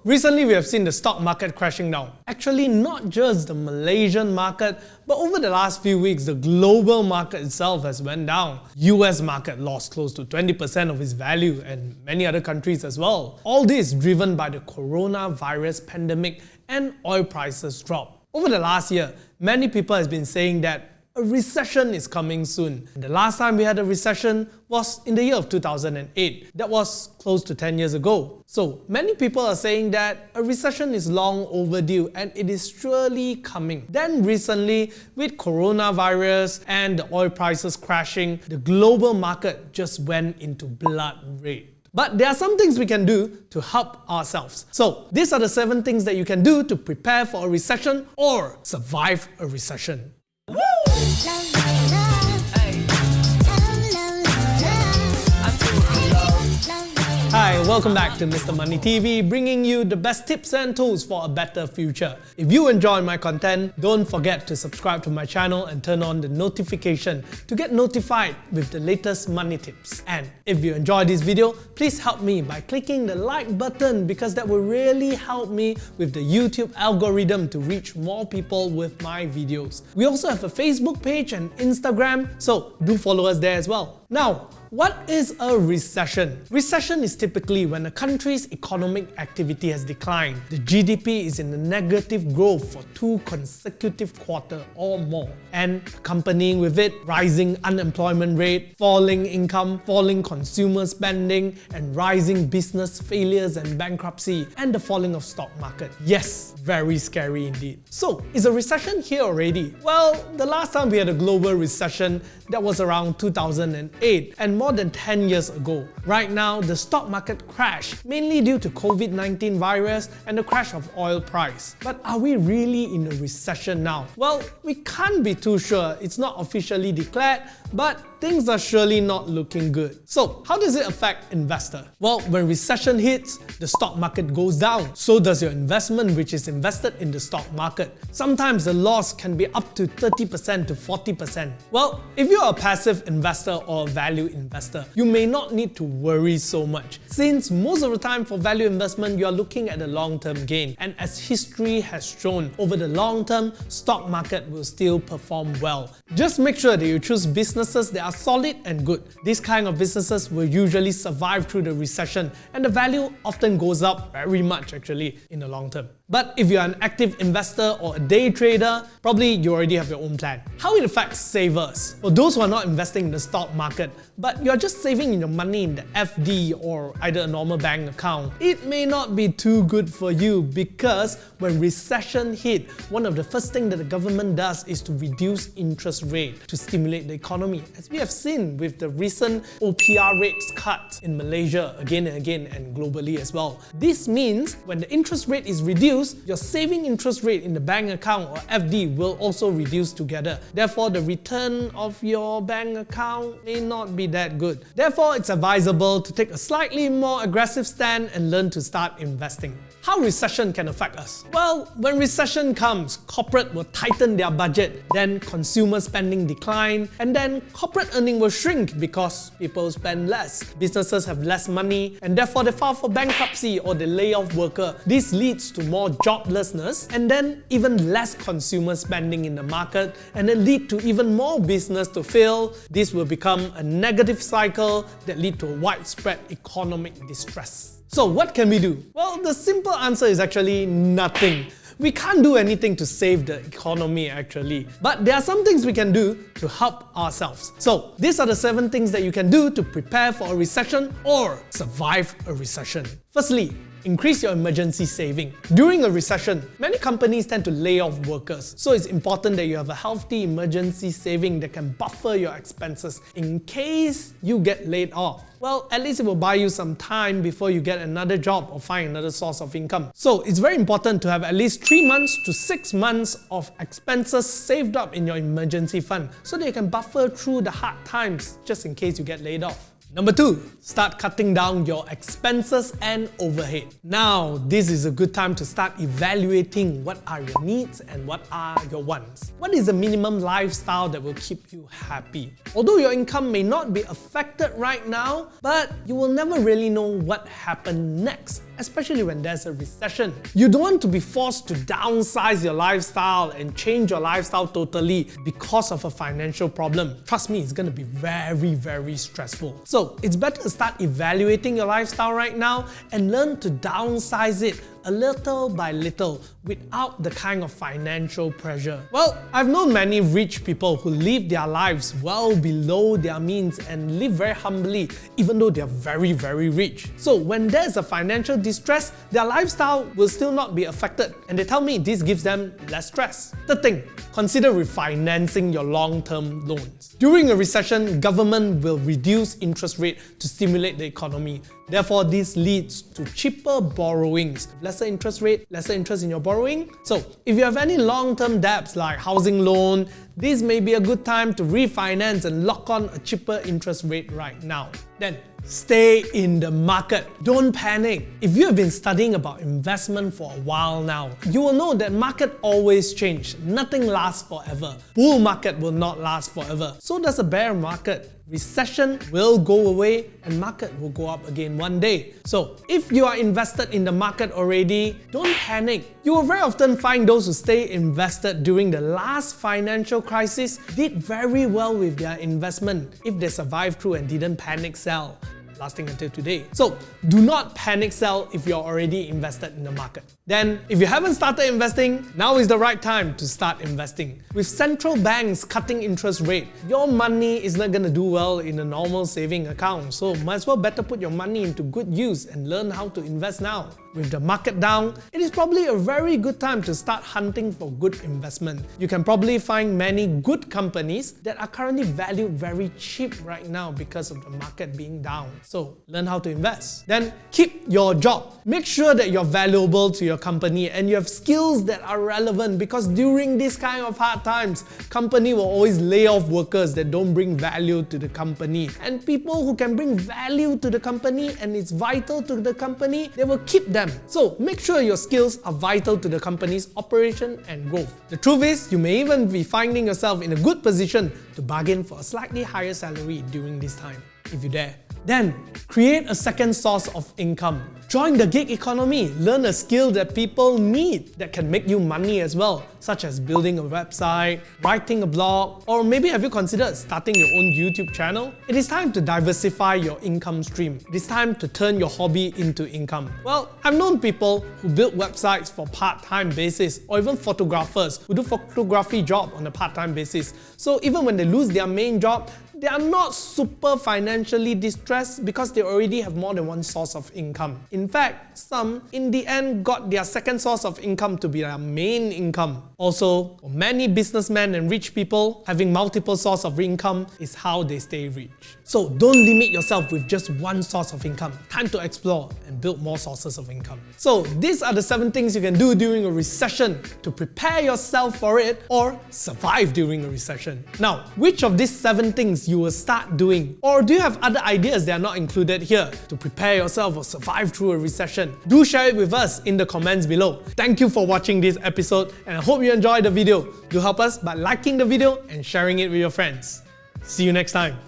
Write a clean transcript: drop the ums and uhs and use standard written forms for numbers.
Recently, we have seen the stock market crashing down. Actually, not just the Malaysian market, but over the last few weeks, the global market itself has went down. US market lost close to 20% of its value and many other countries as well. All this driven by the coronavirus pandemic and oil prices drop. Over the last year, many people have been saying that a recession is coming soon. The last time we had a recession was in the year of 2008. That was close to 10 years ago. So many people are saying that a recession is long overdue and it is surely coming. Then recently, with coronavirus and the oil prices crashing, the global market just went into blood red. But there are some things we can do to help ourselves. So these are the 7 things that you can do to prepare for a recession or survive a recession. Hi, welcome back to Mr. Money TV, bringing you the best tips and tools for a better future. If you enjoy my content, don't forget to subscribe to my channel and turn on the notification to get notified with the latest money tips. And if you enjoy this video, please help me by clicking the like button because that will really help me with the YouTube algorithm to reach more people with my videos. We also have a Facebook page and Instagram, so do follow us there as well. Now, what is a recession? Recession is typically when a country's economic activity has declined. The GDP is in a negative growth for 2 consecutive quarters or more. And accompanying with it, rising unemployment rate, falling income, falling consumer spending, and rising business failures and bankruptcy, and the falling of stock market. Yes, very scary indeed. So, is a recession here already? Well, the last time we had a global recession, that was around 2008 and more than 10 years ago. Right now, the stock market crashed, mainly due to COVID-19 virus and the crash of oil price. But are we really in a recession now? Well, we can't be too sure. It's not officially declared, but things are surely not looking good. So, how does it affect investor? Well, when recession hits, the stock market goes down. So does your investment, which is invested in the stock market. Sometimes the loss can be up to 30% to 40%. Well, if you're a passive investor or a value investor, you may not need to worry so much, since most of the time for value investment, you're looking at the long-term gain. And as history has shown, over the long term, stock market will still perform well. Just make sure that you choose businesses that are solid and good. These kind of businesses will usually survive through the recession and the value often goes up very much actually in the long term. But if you're an active investor or a day trader, probably you already have your own plan. How it affects savers? For those who are not investing in the stock market, but you're just saving your money in the FD or either a normal bank account, it may not be too good for you because when recession hit, one of the first things that the government does is to reduce interest rate to stimulate the economy, as we have seen with the recent OPR rates cut in Malaysia again and again and globally as well. This means when the interest rate is reduced, your saving interest rate in the bank account or FD will also reduce together. Therefore, the return of your bank account may not be that good. Therefore, it's advisable to take a slightly more aggressive stand and learn to start investing. How recession can affect us? Well, when recession comes, corporate will tighten their budget, then consumer spending decline, and then corporate earning will shrink because people spend less. Businesses have less money, and therefore they file for bankruptcy or they lay off worker. This leads to more joblessness and then even less consumer spending in the market, and then lead to even more business to fail. This will become a negative cycle that lead to a widespread economic distress. So what can we do? Well, the simple answer is actually nothing. We can't do anything to save the economy actually, but there are some things we can do to help ourselves. So these are the 7 things that you can do to prepare for a recession or survive a recession. Firstly, increase your emergency saving. During a recession, many companies tend to lay off workers, so it's important that you have a healthy emergency saving that can buffer your expenses in case you get laid off. Well, at least it will buy you some time before you get another job or find another source of income. So it's very important to have at least 3 months to 6 months of expenses saved up in your emergency fund so that you can buffer through the hard times just in case you get laid off. Number 2, start cutting down your expenses and overhead. Now, this is a good time to start evaluating what are your needs and what are your wants. What is the minimum lifestyle that will keep you happy? Although your income may not be affected right now, but you will never really know what happened next. especially when there's a recession. You don't want to be forced to downsize your lifestyle and change your lifestyle totally because of a financial problem. Trust me, it's going to be very, very stressful. So it's better to start evaluating your lifestyle right now and learn to downsize it a little by little without the kind of financial pressure. Well, I've known many rich people who live their lives well below their means and live very humbly even though they're very, very rich. So when there's a financial distress, their lifestyle will still not be affected, and they tell me this gives them less stress. Third thing, consider refinancing your long-term loans. During a recession, government will reduce interest rate to stimulate the economy. Therefore, this leads to cheaper borrowings. Lesser interest rate, lesser interest in your borrowing. So, if you have any long-term debts like housing loan, this may be a good time to refinance and lock on a cheaper interest rate right now. Then, stay in the market. Don't panic. If you have been studying about investment for a while now, you will know that market always change. Nothing lasts forever. Bull market will not last forever. So does a bear market. Recession will go away and market will go up again one day. So if you are invested in the market already, don't panic. You will very often find those who stay invested during the last financial crisis did very well with their investment if they survived through and didn't panic sell, lasting until today. So do not panic sell if you're already invested in the market. Then, if you haven't started investing, now is the right time to start investing. With central banks cutting interest rate, your money is not going to do well in a normal saving account. So might as well better put your money into good use and learn how to invest now. With the market down, it is probably a very good time to start hunting for good investment. You can probably find many good companies that are currently valued very cheap right now because of the market being down. So learn how to invest. Then keep your job. Make sure that you're valuable to your company and you have skills that are relevant, because during this kind of hard times, company will always lay off workers that don't bring value to the company. And people who can bring value to the company and it's vital to the company, they will keep them. So make sure your skills are vital to the company's operation and growth. The truth is, you may even be finding yourself in a good position to bargain for a slightly higher salary during this time, if you dare. Then, create a second source of income. Join the gig economy. Learn a skill that people need that can make you money as well, such as building a website, writing a blog, or maybe have you considered starting your own YouTube channel? It is time to diversify your income stream. It is time to turn your hobby into income. Well, I've known people who build websites for part-time basis, or even photographers who do photography job on a part-time basis. So even when they lose their main job, they are not super financially distressed because they already have more than one source of income. In fact, some in the end got their second source of income to be their main income. Also, for many businessmen and rich people, having multiple sources of income is how they stay rich. So don't limit yourself with just one source of income. Time to explore and build more sources of income. So these are the 7 things you can do during a recession to prepare yourself for it or survive during a recession. Now, which of these 7 things you will start doing? Or do you have other ideas that are not included here to prepare yourself or survive through a recession? Do share it with us in the comments below. Thank you for watching this episode and I hope you enjoyed the video. Do help us by liking the video and sharing it with your friends. See you next time.